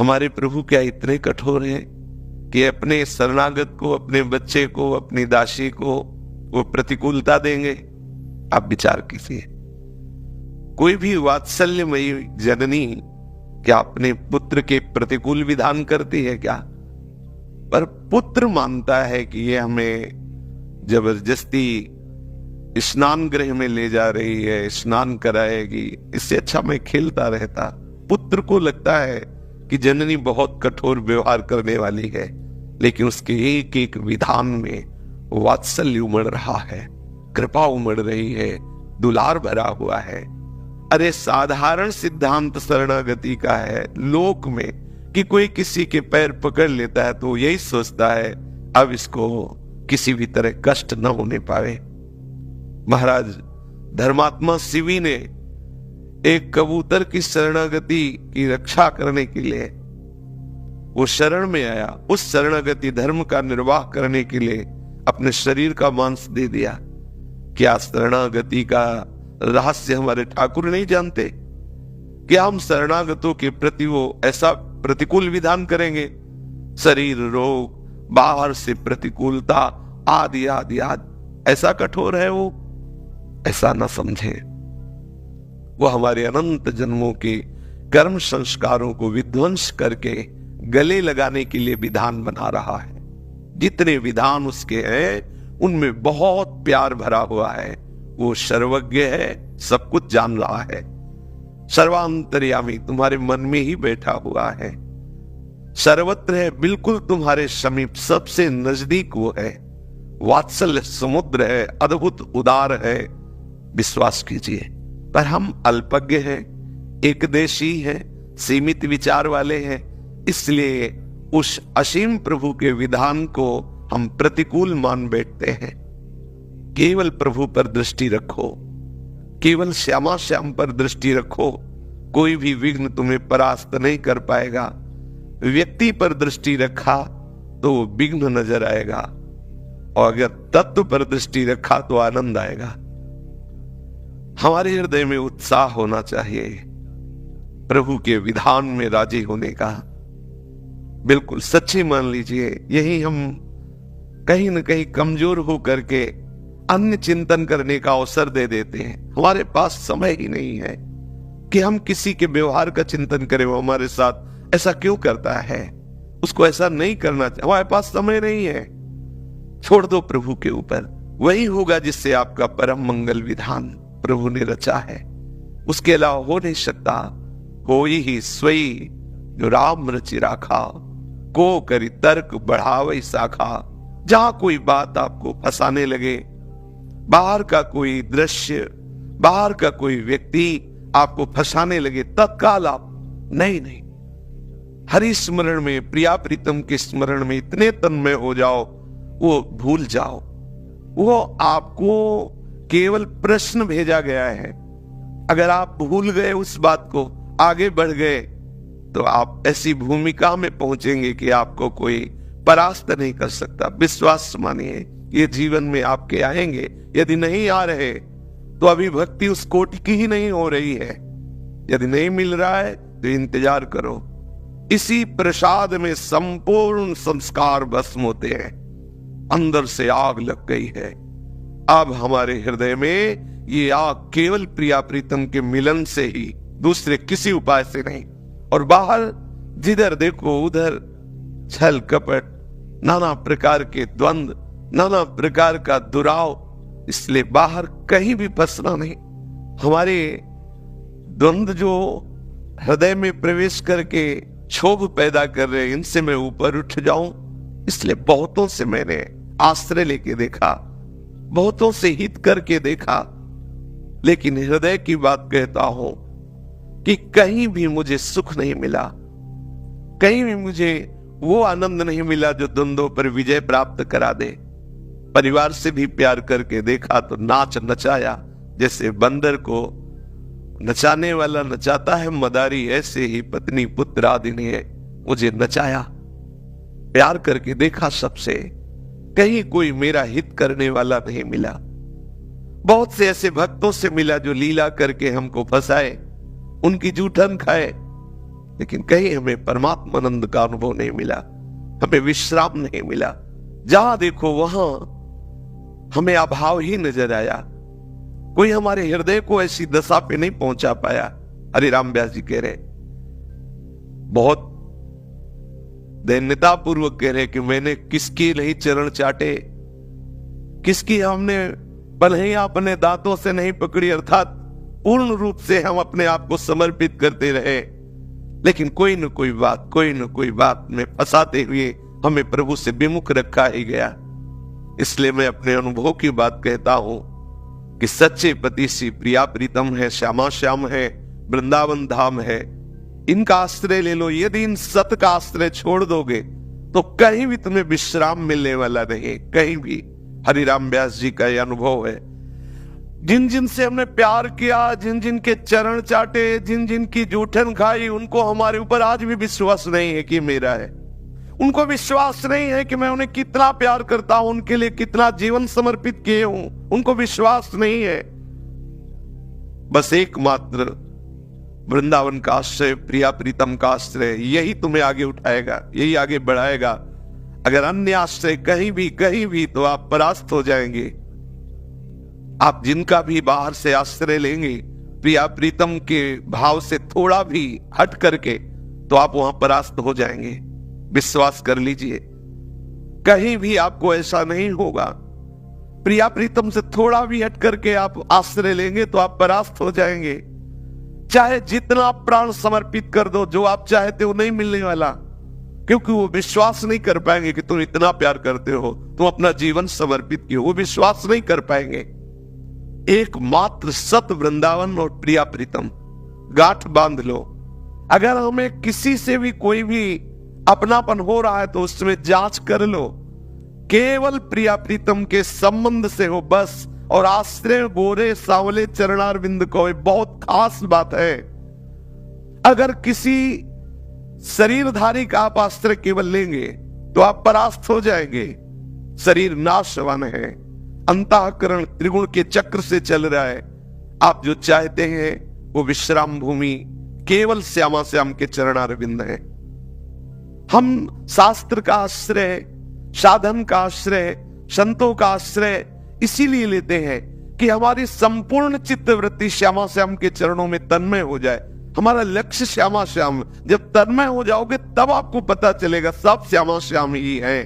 हमारे प्रभु क्या इतने कठोर हैं कि अपने शरणागत को, अपने बच्चे को, अपनी दासी को वो प्रतिकूलता देंगे? आप विचार कीजिए। कोई भी वात्सल्यमयी जननी क्या अपने पुत्र के प्रतिकूल विधान करती है क्या? पर पुत्र मानता है कि ये हमें जबरदस्ती स्नान गृह में ले जा रही है, स्नान कराएगी, इससे अच्छा मैं खेलता रहता। पुत्र को लगता है कि जननी बहुत कठोर व्यवहार करने वाली है, लेकिन उसके एक एक विधान में वात्सल्य उमड़ रहा है, कृपा उमड़ रही है, दुलार भरा हुआ है। अरे साधारण सिद्धांत शरणागति का है लोक में कि कोई किसी के पैर पकड़ लेता है तो यही सोचता है अब इसको किसी भी तरह कष्ट न होने पाए। महाराज धर्मात्मा शिवी ने एक कबूतर की शरणागति की रक्षा करने के लिए वो शरण में आया, उस शरणागति धर्म का निर्वाह करने के लिए अपने शरीर का मांस दे दिया। क्या शरणागति का रहस्य हमारे ठाकुर नहीं जानते? क्या हम शरणागतों के प्रति वो ऐसा प्रतिकूल विधान करेंगे? शरीर रोग, बाहर से प्रतिकूलता आदि आदि आदि, ऐसा कठोर है वो? ऐसा न समझे। वो हमारे अनंत जन्मों के कर्म संस्कारों को विध्वंस करके गले लगाने के लिए विधान बना रहा है। जितने विधान उसके हैं उनमें बहुत प्यार भरा हुआ है। वो सर्वज्ञ है, सब कुछ जान रहा है, सर्वांतर्यामी तुम्हारे मन में ही बैठा हुआ है, सर्वत्र है, बिल्कुल तुम्हारे समीप, सबसे नजदीक वो है। वात्सल्य समुद्र है, अद्भुत उदार है, विश्वास कीजिए। पर हम अल्पज्ञ हैं, एकदेशी हैं, सीमित विचार वाले हैं, इसलिए उस असीम प्रभु के विधान को हम प्रतिकूल मान बैठते हैं। केवल प्रभु पर दृष्टि रखो, केवल श्यामा श्याम पर दृष्टि रखो, कोई भी विघ्न तुम्हें परास्त नहीं कर पाएगा। व्यक्ति पर दृष्टि रखा तो विघ्न नजर आएगा, और अगर तत्व पर दृष्टि रखा तो आनंद आएगा। हमारे हृदय में उत्साह होना चाहिए प्रभु के विधान में राजी होने का। बिल्कुल सच्ची मान लीजिए, यही हम कहीं न कहीं कमजोर हो करके अन्य चिंतन करने का अवसर दे देते हैं। हमारे पास समय ही नहीं है कि हम किसी के व्यवहार का चिंतन करें, वो हमारे साथ ऐसा क्यों करता है, उसको ऐसा नहीं करना चाहिए। हमारे पास समय नहीं है, छोड़ दो प्रभु के ऊपर। वही होगा जिससे आपका परम मंगल विधान प्रभु ने रचा है, उसके अलावा हो नहीं सकता। कोई ही सोई जो राम रचि राखा, को करी तर्क बढ़ावई शाखा। जहां कोई बात आपको फंसाने लगे, बाहर का कोई दृश्य, बाहर का कोई व्यक्ति आपको फंसाने लगे, तत्काल आप नहीं हरि स्मरण में, प्रिया प्रीतम के स्मरण में इतने तन्मय हो जाओ, वो भूल जाओ। वो आपको केवल प्रश्न भेजा गया है। अगर आप भूल गए उस बात को, आगे बढ़ गए, तो आप ऐसी भूमिका में पहुंचेंगे कि आपको कोई परास्त नहीं कर सकता। विश्वास मानिए, ये जीवन में आपके आएंगे। यदि नहीं आ रहे तो अभी भक्ति उस कोटि की ही नहीं हो रही है। यदि नहीं मिल रहा है तो इंतजार करो। इसी प्रसाद में संपूर्ण संस्कार भस्म होते हैं। अंदर से आग लग गई है। अब हमारे हृदय में ये आग केवल प्रिया प्रीतम के मिलन से ही, दूसरे किसी उपाय से नहीं। और बाहर जिधर देखो उधर छल कपट, नाना प्रकार के द्वंद्व, नाना प्रकार का दुराव। इसलिए बाहर कहीं भी फंसना नहीं। हमारे द्वंद्व जो हृदय में प्रवेश करके क्षोभ पैदा कर रहे हैं, इनसे मैं ऊपर उठ जाऊं। इसलिए बहुतों से मैंने आश्रय लेके देखा, बहुतों से हित करके देखा, लेकिन हृदय की बात कहता हूं कि कहीं भी मुझे सुख नहीं मिला, कहीं भी मुझे वो आनंद नहीं मिला जो द्वंद्वों पर विजय प्राप्त करा दे। परिवार से भी प्यार करके देखा तो नाच नचाया, जैसे बंदर को नचाने वाला नचाता है मदारी, ऐसे ही पत्नी पुत्र आदि ने मुझे नचाया। प्यार करके देखा सबसे, कहीं कोई मेरा हित करने वाला नहीं मिला। बहुत से ऐसे भक्तों से मिला जो लीला करके हमको फंसाए, उनकी जूठन खाए, लेकिन कहीं हमें परमात्मानंद का अनुभव नहीं मिला, हमें विश्राम नहीं मिला। जहां देखो वहां हमें अभाव ही नजर आया। कोई हमारे हृदय को ऐसी दशा पे नहीं पहुंचा पाया। हरिराम व्यास जी कह रहे, बहुत दैन्यता पूर्वक कह रहे कि मैंने किसकी नहीं चरण चाटे, किसकी हमने पलहियां अपने दांतों से नहीं पकड़ी, अर्थात पूर्ण रूप से हम अपने आप को समर्पित करते रहे, लेकिन कोई न कोई बात में फंसाते हुए हमें प्रभु से विमुख रखा ही गया। इसलिए मैं अपने अनुभव की बात कहता हूं कि सच्चे पति श्री प्रिया प्रीतम है, श्यामा श्याम है, वृंदावन धाम है, इनका आश्रय ले लो। यदि इन सत का आश्रय छोड़ दोगे तो कहीं भी तुम्हें विश्राम मिलने वाला नहीं, कहीं भी। हरिराम व्यास जी का यह अनुभव है। जिन जिन से हमने प्यार किया, जिन जिन के चरण चाटे, जिन जिन की जूठन खाई, उनको हमारे ऊपर आज भी विश्वास नहीं है कि मेरा है। उनको विश्वास नहीं है कि मैं उन्हें कितना प्यार करता हूं, उनके लिए कितना जीवन समर्पित किए हूं, उनको विश्वास नहीं है। बस एकमात्र वृंदावन का आश्रय, प्रिया प्रीतम का आश्रय, यही तुम्हें आगे उठाएगा, यही आगे बढ़ाएगा। अगर अन्य आश्रय कहीं भी तो आप परास्त हो जाएंगे। आप जिनका भी बाहर से आश्रय लेंगे प्रिया प्रीतम के भाव से थोड़ा भी हट करके, तो आप वहां परास्त हो जाएंगे। विश्वास कर लीजिए, कहीं भी आपको ऐसा नहीं होगा। प्रिया प्रीतम से थोड़ा भी हट करके आप आश्रय लेंगे तो आप परास्त हो जाएंगे। चाहे जितना प्राण समर्पित कर दो, जो आप चाहते हो नहीं मिलने वाला, क्योंकि वो विश्वास नहीं कर पाएंगे कि तुम इतना प्यार करते हो, तुम अपना जीवन समर्पित किए, वो विश्वास नहीं कर पाएंगे। एकमात्र सत वृंदावन और प्रिया प्रीतम, गांठ बांध लो। अगर हमें किसी से भी कोई भी अपनापन हो रहा है तो उसमें जांच कर लो, केवल प्रिया प्रीतम के संबंध से हो बस। और आश्रय गोरे सांवले चरणारविंद को बहुत खास बात है। अगर किसी शरीरधारी का आप आश्रय केवल लेंगे तो आप परास्त हो जाएंगे। शरीर नाशवान है, अंतःकरण त्रिगुण के चक्र से चल रहा है। आप जो चाहते हैं वो विश्राम भूमि केवल श्यामा श्याम के चरणारविंद है। हम शास्त्र का आश्रय, साधन का आश्रय, संतों का आश्रय इसीलिए लेते हैं कि हमारी संपूर्ण चित्तवृत्ति श्यामा श्याम के चरणों में तन्मय हो जाए। हमारा लक्ष्य श्यामा श्याम। जब तन्मय हो जाओगे तब आपको पता चलेगा सब श्यामा श्याम ही है।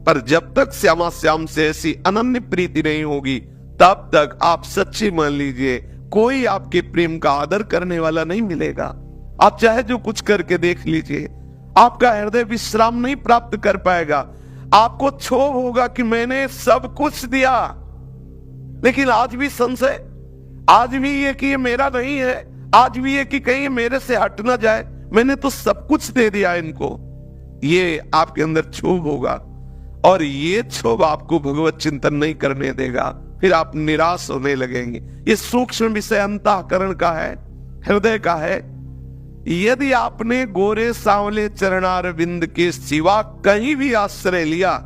पर जब तक श्यामा श्याम से ऐसी अनन्य प्रीति नहीं होगी, तब तक आप सच्ची मान लीजिए कोई आपके प्रेम का आदर करने वाला नहीं मिलेगा। आप चाहे जो कुछ करके देख लीजिए, आपका हृदय विश्राम नहीं प्राप्त कर पाएगा। आपको क्षोभ होगा कि मैंने सब कुछ दिया, लेकिन आज भी संशय, आज भी ये कि ये मेरा नहीं है, आज भी ये कि कहीं ये मेरे से हट ना जाए, मैंने तो सब कुछ दे दिया इनको। ये आपके अंदर क्षोभ होगा और ये क्षोभ आपको भगवत चिंतन नहीं करने देगा। फिर आप निराश होने लगेंगे। ये सूक्ष्म विषय अंतःकरण का है, हृदय का है। यदि आपने गोरे सांवले चरणारविंद के सिवा कहीं भी आश्रय लिया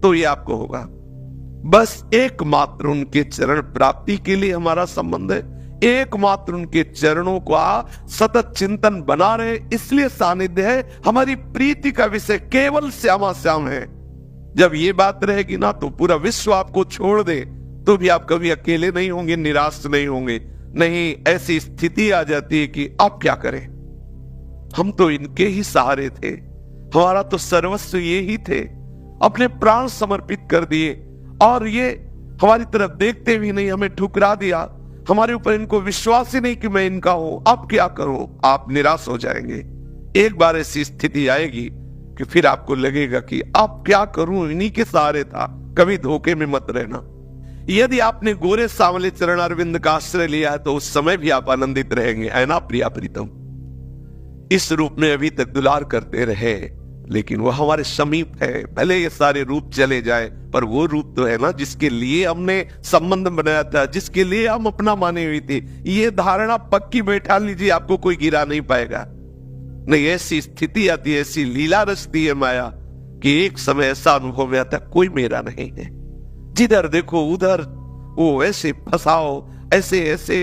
तो ये आपको होगा। बस एकमात्र उनके चरण प्राप्ति के लिए हमारा संबंध है। एकमात्र उनके चरणों का सतत चिंतन बना रहे, इसलिए सानिध्य है। हमारी प्रीति का विषय केवल श्यामा श्याम है। जब ये बात रहेगी ना तो पूरा विश्व आपको छोड़ दे तो भी आप कभी अकेले नहीं होंगे, निराश नहीं होंगे। नहीं, ऐसी स्थिति आ जाती है कि आप क्या करें, हम तो इनके ही सहारे थे, हमारा तो सर्वस्व ये ही थे, अपने प्राण समर्पित कर दिए और ये हमारी तरफ देखते भी नहीं, हमें ठुकरा दिया। हमारे ऊपर इनको विश्वास ही नहीं कि मैं इनका हूं, अब क्या करूं। आप निराश हो जाएंगे। एक बार ऐसी स्थिति आएगी कि फिर आपको लगेगा कि अब क्या करूं, इन्हीं के सहारे था। कभी धोखे में मत रहना। यदि आपने गोरे सांवले चरणारविंद का आश्रय लिया है तो उस समय भी आप आनंदित रहेंगे, है ना प्रिया प्रीतम। इस रूप में अभी तक दुलार करते रहे, लेकिन वो हमारे समीप है। भले ये सारे रूप चले जाए, पर वो रूप तो है ना जिसके लिए हमने संबंध बनाया था, जिसके लिए हम अपना माने हुए थे। ये धारणा पक्की बैठा लीजिए, आपको कोई गिरा नहीं पाएगा। नहीं, ऐसी स्थिति आती है, ऐसी लीला रचती है माया कि एक समय ऐसा अनुभव में आता कोई मेरा नहीं है। जिधर देखो उधर वो ऐसे फंसाओ, ऐसे ऐसे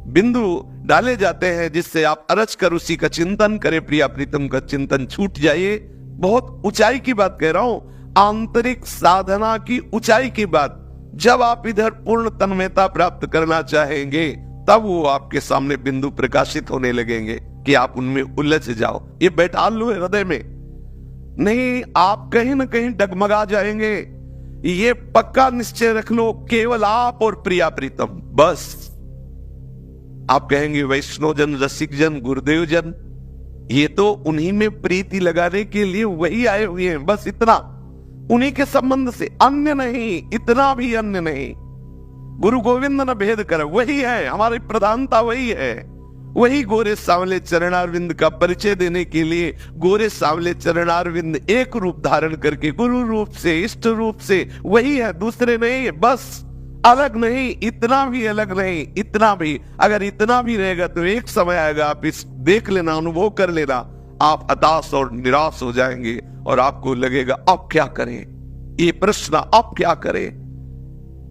बिंदु डाले जाते हैं जिससे आप अरज कर उसी का चिंतन करें, प्रिया प्रीतम का चिंतन छूट जाइए। बहुत ऊंचाई की बात कह रहा हूं, आंतरिक साधना की ऊंचाई की बात। जब आप इधर पूर्ण तन्मयता प्राप्त करना चाहेंगे तब वो आपके सामने बिंदु प्रकाशित होने लगेंगे कि आप उनमें उलझ जाओ। ये बैठा लो हृदय में, नहीं आप कहीं ना कहीं डगमगा जाएंगे। ये पक्का निश्चय रख लो, केवल आप और प्रिया प्रीतम बस। आप कहेंगे वैष्णव जन, रसिक जन, गुरुदेव जन, ये तो उन्हीं में प्रीति लगाने के लिए वही आए हुए हैं, बस इतना, उन्हीं के संबंध से, अन्य नहीं, इतना भी अन्य नहीं। गुरु गोविंद न भेद कर, वही है हमारी प्रधानता, वही है। वही गोरे सांवले चरणारविंद का परिचय देने के लिए गोरे सांवले चरणारविंद एक रूप धारण करके गुरु रूप से, इष्ट रूप से, वही है, दूसरे नहीं है, बस अलग नहीं, इतना भी अलग नहीं, इतना भी। अगर इतना भी रहेगा तो एक समय आएगा, आप इस देख लेना, अनुभव कर लेना, आप हताश और निराश हो जाएंगे और आपको लगेगा अब क्या करें, ये प्रश्न अब क्या करें,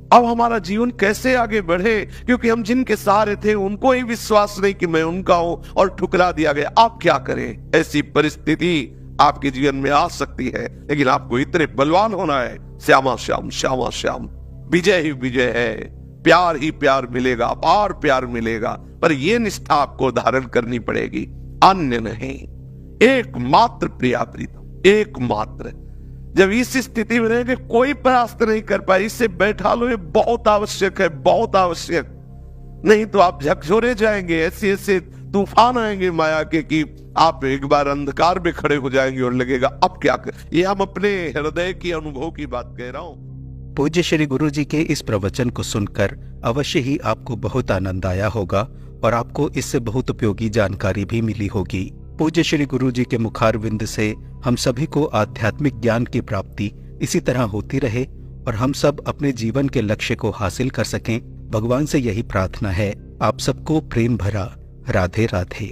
अब हमारा जीवन कैसे आगे बढ़े, क्योंकि हम जिनके सहारे थे उनको ही विश्वास नहीं कि मैं उनका हूं और ठुकरा दिया गया, अब क्या करें। ऐसी परिस्थिति आपके जीवन में आ सकती है, लेकिन आपको इतने बलवान होना है, श्यामा श्याम श्यामा श्याम, विजय ही विजय है, प्यार ही प्यार मिलेगा, और प्यार मिलेगा, पर यह निष्ठा आपको धारण करनी पड़ेगी, अन्य नहीं, एकमात्र प्रिया प्रीतम, एकमात्र। जब इस स्थिति में रहेंगे कोई परास्त नहीं कर पाए, इससे बैठा लो, ये बहुत आवश्यक है, बहुत आवश्यक। नहीं तो आप झकझोरे जाएंगे, ऐसे ऐसे तूफान आएंगे माया के कि आप एक बार अंधकार में खड़े हो जाएंगे और लगेगा अब क्या कर। ये हम अपने हृदय की अनुभव की बात कह रहा हूं। पूज्य श्री गुरु जी के इस प्रवचन को सुनकर अवश्य ही आपको बहुत आनंद आया होगा और आपको इससे बहुत उपयोगी जानकारी भी मिली होगी। पूज्य श्री गुरु जी के मुखारविंद से हम सभी को आध्यात्मिक ज्ञान की प्राप्ति इसी तरह होती रहे और हम सब अपने जीवन के लक्ष्य को हासिल कर सकें। भगवान से यही प्रार्थना है। आप सबको प्रेम भरा राधे राधे।